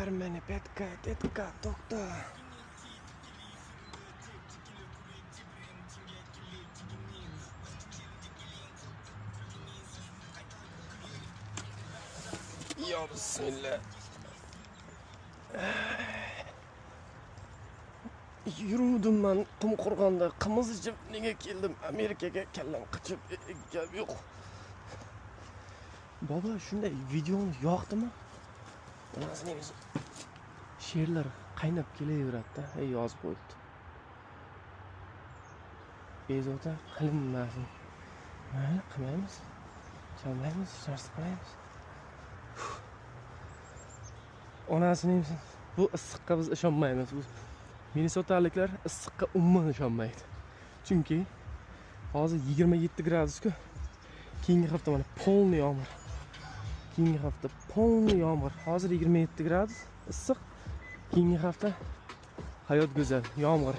Carmeni, Petka, Tetka, doktor. Ya bismillah. Yuruvdim men Qumqo'rg'onda qimiz ichib nega keldim Amerikaga kallam qichib gap yo'q. Baba shunday videoni yoqdimi? Onasi nemiz she'rlar qaynab kelaveradi-da, yozib qo'yibdi. Bezovta qilinmasin. Mayli, qilmaymiz. Chalmaymiz, narsa qilmaymiz. Onasi nemiz bu issiqqa biz ishonmaymiz. Bu Minnesotaliklar issiqqa umuman ishonmaydi. Chunki hozir 27 gradus-ku. Keyingi hafta mana polni yomg'ir. Keyingi hafta polni yomg'ir. Hozir 27 gradus issiq. Keyingi hafta hayot go'zal, yomg'ir.